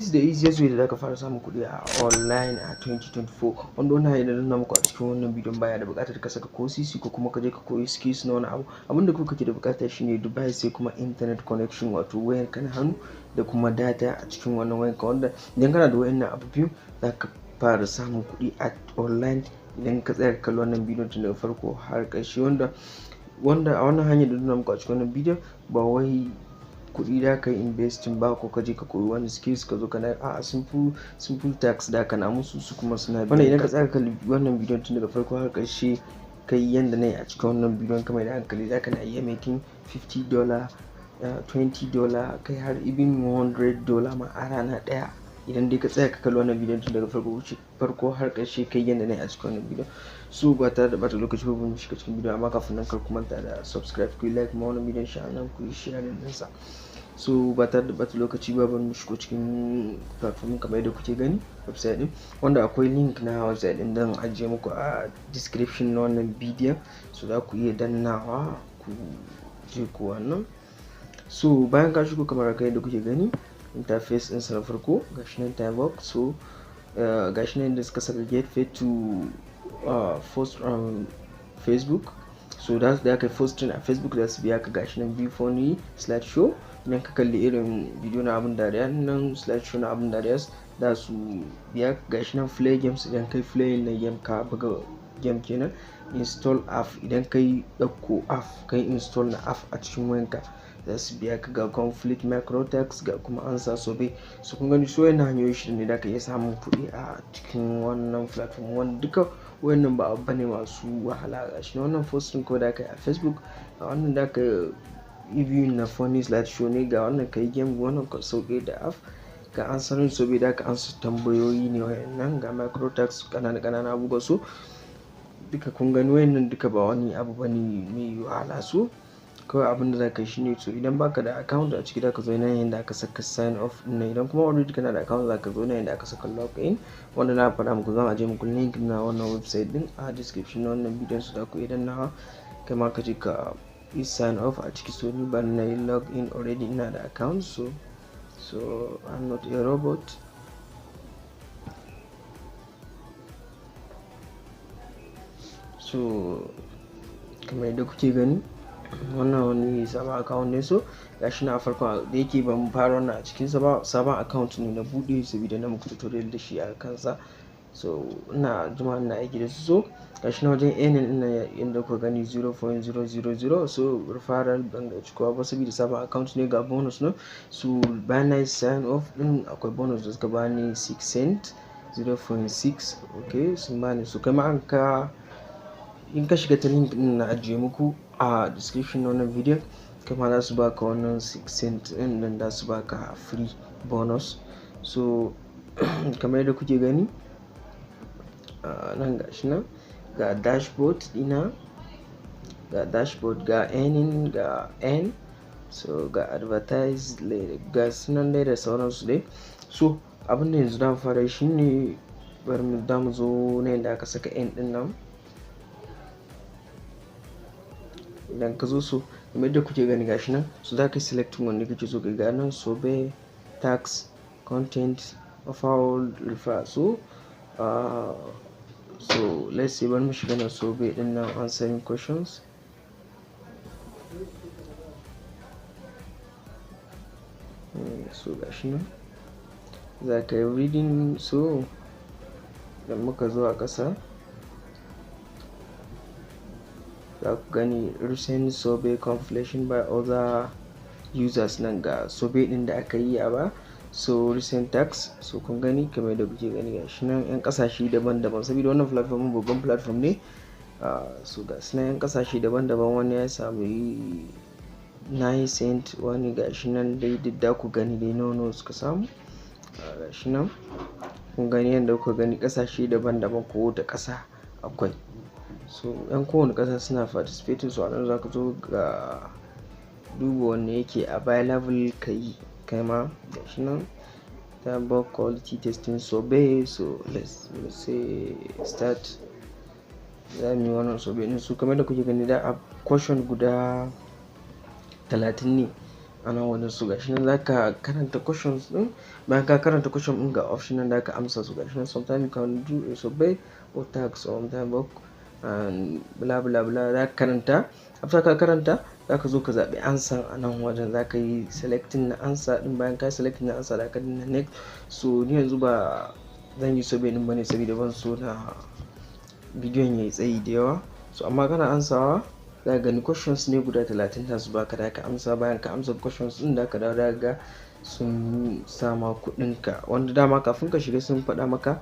is the easiest way da zaka fara samun kuɗi a online a 2024. wanda wannan hanyar da nuna muku a cikin wannan bidiyon baya da buƙatar ka saka ko sisi ko kuma ka je ka koyi skills na wani abu. Abinda kuka ke da buƙata shine device sai kuma internet connection, wato wayar ka na hannu da kuma data a cikin wannan wayar ka, wanda idan kana da wayannan abu biyu zaka fara samun kuɗi a online idan ka tsaya ka kalli wannan bidiyon tun daga farko har ƙarshe. Wanda a wannan hanyar da nuna muku a cikin wannan bidiyon ba wai kuɗi da ka yi investing ba ko ka je ka koyi wani skills ka zo kana a simple tax da kana musu su kuma suna biyan. Wannan idan ka tsaya kalli wannan bidiyon tun daga farko har ƙarshe kai yanda na yi a cikin wannan bidiyon kamar da hankali za ka na iya making $50, $20 kai har even $100 ma a rana ɗaya idan dai ka tsaya ka kalli wannan bidiyon tun daga farko har ƙarshe kai yanda na yi a cikin wannan bidiyon. So ba tare da ɓata lokaci ba mu shiga cikin bidiyon, amma kafin nan kar ku manta da subscribe ku yi like ma wannan bidiyon shi nan ku yi share ɗinsa. So ba tare da ɓata lokaci ba bari mu shigo cikin platform kamar yadda kuke gani website din, wanda akwai link na website din dan ajiye muku a description na wannan bidiyon, so za ku iya dannawa ku je ku wannan. So bayan ka shigo kamar haka yadda kuke gani interface ɗinsa na farko gashi nan time box. So gashi nan da suka saka get paid to post on Facebook. So da aka posting a Facebook za su biya ka gashi nan view funny slideshow. Idan ka kalli irin bidiyo na abun dariya nan slideshow na abun dariya da su biya ka gashi nan play games. Idan kai play na game ka buga game kenan. Install app idan kai ɗauko app kai install na app a cikin wayanka za su biya ka ga conflict micro tax ga kuma ansa sobe. So kun gani so yana hanyoyi shirin ne da ka iya samun kuɗi a cikin wannan platform, wanda duka wayannan ba abu bane masu wahala. Gashi wannan posting ko da kai a Facebook, a wannan da ka review na funny slideshow ne, ga wannan kai game, wannan ka sauke da app ga ansarin sobe da ka ansa tambayoyi ne wayannan, ga micro tax ƙanana abubuwa. So duka kun gani wayannan duka ba wani abu bane mai wahala. So kawai abin da za ka yi shine, so idan baka da account a ciki da ka zo nan yanda aka saka sign off ne, idan kuma already kana da account za ka zo nan yanda aka saka log in, wanda na faɗa muku zan ajiye muku link na wannan website din a description na wannan bidiyon, su da ku idan na kai ma ka je ka yi sign off a ciki. So ni ba na yi log in already, ina da account, so I'm not a robot. So kamar yadda kuke gani wannan wani sabon account ne. So gashi na farko da yake ban fara wannan a cikin sabon account ne na bude saboda na muku tutorial da shi a kansa. So ina jima ina aiki da su. So gashi na wajen earning ina yanda kuka gani 0.000. so referral ban ga cikowa ba saboda sabon account ne, ga bonus na. So bayan na yi sign off din akwai bonus da suka bani 6 cent 0.6. okay sun bani. So kai ma in ka shiga ta link din na ajiye muku a description na wannan video, kuma za su baka wannan 6 cent din nan, za su baka free bonus. So kamar yadda kuke gani nan gashi nan ga dashboard dina, ga earning, ga earn, so ga advertise, ga sunan dai da sauransu dai. So abin da yanzu zamu fara shine bari mu zo na yanda aka saka earn din nan. Idan ka zo, so kamar yadda kuke gani gashi nan, so za ka yi selecting wanda kake so ka ga nan sobe, tax, content, offer, refer. So let's say bari mu shiga na sobe din nan, answering questions. So gashi nan za ka yi reading. So idan muka zo a ƙasa za ku gani recent survey completion by other users, nan ga survey din da aka yi a ba. So recent tax, so kun gani kamar yadda kuke gani gashi nan yan kasashe daban-daban saboda wannan platform babban platform ne. So ga sunan yan kasashe daban-daban, wani ya samu 9 cent, wani gashi nan dai duk da ku gani dai nawa suka samu. Gashi nan kun gani yadda kuka gani kasashe daban-daban, ko da ƙasa akwai. So yan kowane ƙasa suna participating. So anan za ka zo ga duba wanne yake available kai ma gashi nan table quality testing survey. So let's say start, za mu yi wannan survey din. So kamar da kuke gani da question guda 30 ne a nan wajen. su gashi nan zaka karanta questions din, bayan ka karanta question din ga option nan da ka amsa su gashi nan. Sometimes you can do a survey or tax sometimes work and bla bla bla. Zaka karanta, after ka karanta zaka zo ka zaɓi answer a nan wajen, zaka yi selecting na answer din, bayan ka selecting na answer zaka dinga next. So ni yanzu ba zan yi survey din bane saboda ban so na bidiyon yayi tsayi da yawa. So amma kana ansawa zaka gani questions ne guda 30 da su baka da ka amsa. Bayan ka amsa questions din da ka dawo da ga sun sama kuɗin ka, wanda dama kafin ka shiga sun faɗa maka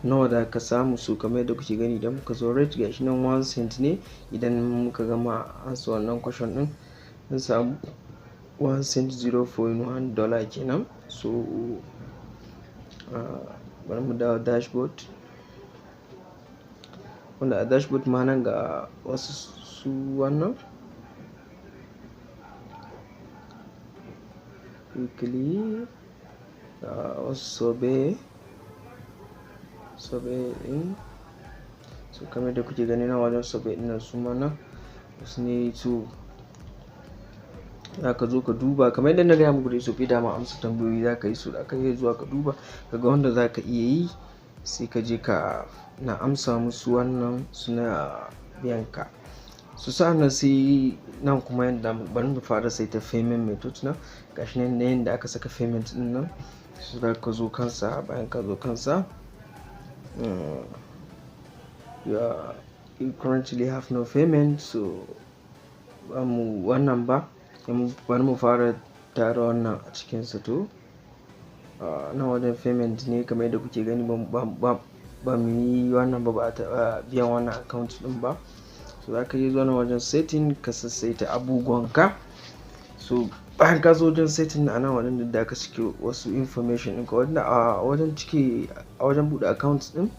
nawa da ka samu. su kamar yadda kuke gani idan muka zo rate gashi nan 1 cent ne. Idan muka gama ansa wannan question din sun samu 1 cent 0.1 dollar kenan. So bari mu dawo dashboard, wanda a dashboard ma nan ga wasu su wannan weekly wasu survey din. So kamar da kuke gani na wajen survey din nan su ma nan wasu ne. to zaka zo ka duba kamar yadda na gaya muku dai survey dama amsa tambayoyi zaka yi. so zaka iya zuwa ka duba kaga wanda zaka iya yi sai ka je ka na amsa musu wannan suna biyan ka. so sa'annan sai nan kuma yadda bari mu fara sai ta payment method nan gashi nan ne yadda aka saka payment din nan. so zaka zo kansa, bayan ka zo kansa you currently have no payment. so wannan ba bari mu fara tara wannan a cikin sa. to na wajen payment ne kamar yadda kuke gani ba mu yi wannan ba a taɓa biyan wannan account din ba. so zaka yi zuwa na wajen setting ka sassaita abubuwan ka. so bayan ka zo wajen setting a nan wajen da ka cike wasu information ɗinka, wanda a wajen buɗe account din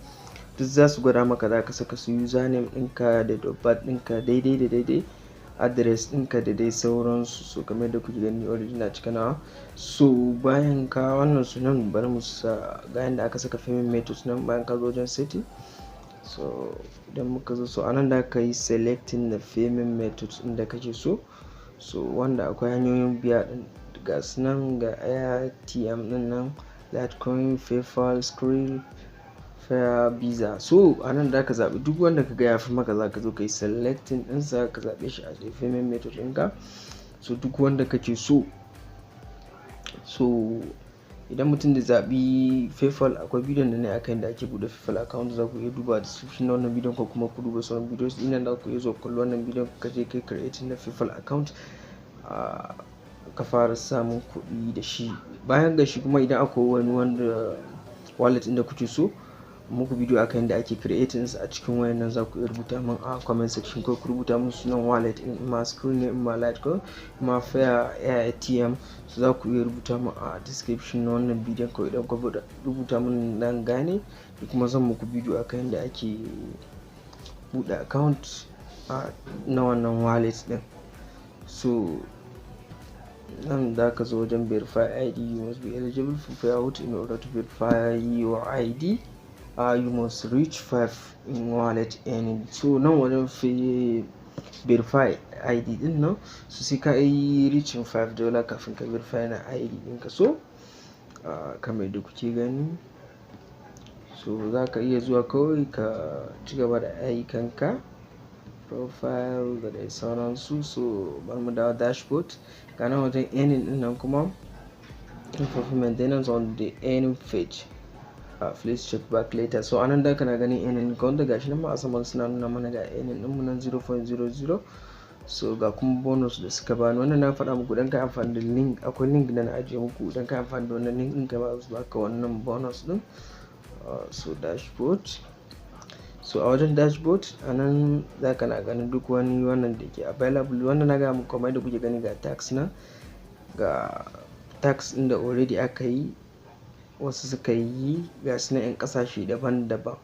duk za su gwada maka zaka saka su username ɗinka da date of birth ɗinka daidai da daidai, address ɗinka da dai sauransu. so kamar yadda kuke gani already na cika nawa. so bayan ka wannan su nan bari mu sa ga yanda aka saka payment method nan. bayan ka zo wajen setting, so idan muka zo so anan da ka yi selecting the payment method ɗin da kake so. so wanda akwai hanyoyin biya din ga su nan ga ATM din nan, Litecoin, PayPal, Skrill, Fair, Visa. so anan da ka zaɓi duk wanda ka ga ya fi maka zaka zo ka yi selecting ɗinsa ka zaɓe shi a payment method ɗinka. so duk wanda kake so. so idan mutum da zaɓi PayPal, akwai bidiyon da ne akan da ake buɗe PayPal account, za ku iya duba description na wannan bidiyon ko kuma ku duba sauran videos ɗin da ku iya zuwa kallo wannan bidiyon ka je kai creating na PayPal account ka fara samun kuɗi da shi. bayan ga shi kuma idan akwai wani wanda wallet ɗin da kuke so muku bidiyo akan da ake creating a cikin wayannan, za ku iya rubuta min a comment section ko ku rubuta min sunan wallet in ma Skrill ne, in ma Litecoin, in ma Fair ATM. so za ku iya rubuta min a description na wannan bidiyon ko idan ku rubuta min nan gane kuma zan muku bidiyo akan da ake buɗe account na wannan wallet din. so nan da ka zo wajen verify ID, you must be eligible for payout. in order to verify your ID you must reach 5 in wallet earning. so nan wajen verify ID din nan so sai ka yi reaching $5 kafin ka verify na ID ɗinka. so kamar da kuke gani, so za ka iya zuwa kawai ka ci gaba da ayyukanka, profile da dai sauransu. so bari mu dawo dashboard ga nan wajen earning din nan kuma for maintenance on the earning page. please check back later. so anan da kana ganin earning ka wanda gashi nan ma a saman suna nuna mana ga earning din mu nan 0.00. so ga kuma bonus da suka bani, wannan na faɗa muku dan kai amfani da link, akwai link da na ajiye muku dan kai amfani da wannan link din ka ba su baka wannan bonus din. so dashboard, so a wajen dashboard anan zaka na ganin duk wani wannan da ke available. wannan na ga muku kamar da kuke gani ga tax nan, ga tax din da already aka yi wasu suka yi ga su na 'yan kasashe daban-daban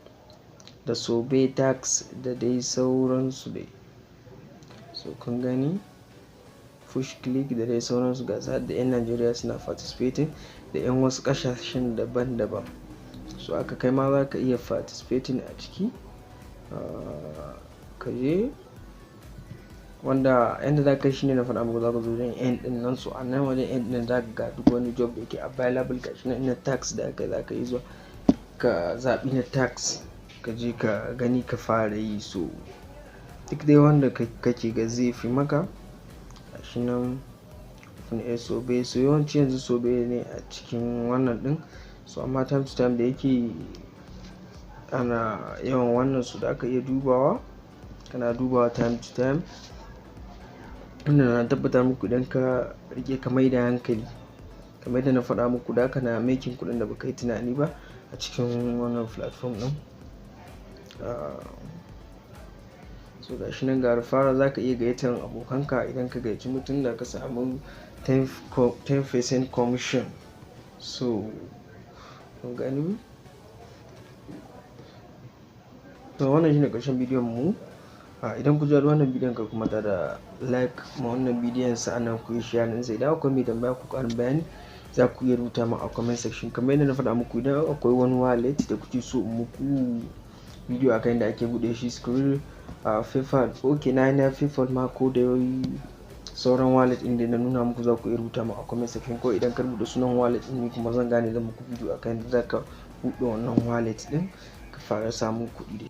da survey tax da dai sauransu dai. so kun gani push click da dai sauransu ga sa da 'yan Najeriya suna participating da 'yan wasu kasashen daban-daban. so aka kai ma za ka iya participating a ciki ka je wanda yanda za ka yi shine na faɗa muku, za ka zo wajen end din nan. So a nan wajen end din za ka ga duk wani job da yake available gashi nan na tax da aka za ka yi zuwa ka zaɓi na tax ka je ka gani ka fara yi. So duk dai wanda kake ga zai fi maka gashi nan sobe. So yawanci yanzu sobe ne a cikin wannan din. So amma time to time da yake ana yawan wannan su da aka iya dubawa, kana dubawa time to time. Ina na tabbatar muku idan ka rike ka mai da hankali kamar yadda na faɗa muku, da kana making kuɗin da baka yi tunani ba a cikin wannan platform din. So gashi nan ga fara za ka iya gayyatar abokanka. Idan ka gayyaci mutum da ka samu 10% commission. So kun gani? To wannan shine ƙarshen bidiyon mu. Idan ku ji wannan bidiyon ka kuma da like ma wannan bidiyon, sa'annan ku yi share din sa. Idan akwai mai tambaya ku ƙarin bayani za ku iya rubuta mu a comment section. Kamar yadda na faɗa muku, idan akwai wani wallet da kuke so muku bidiyo akan yadda ake buɗe shi, scroll PayPal, okay na PayPal ma ko da sauran wallet ɗin da na nuna muku, za ku iya rubuta mu a comment section. Ko idan ka rubuta sunan wallet ɗin ni kuma zan gane zan muku bidiyo akan yadda za ka buɗe wannan wallet ɗin ka fara samun kuɗi da shi.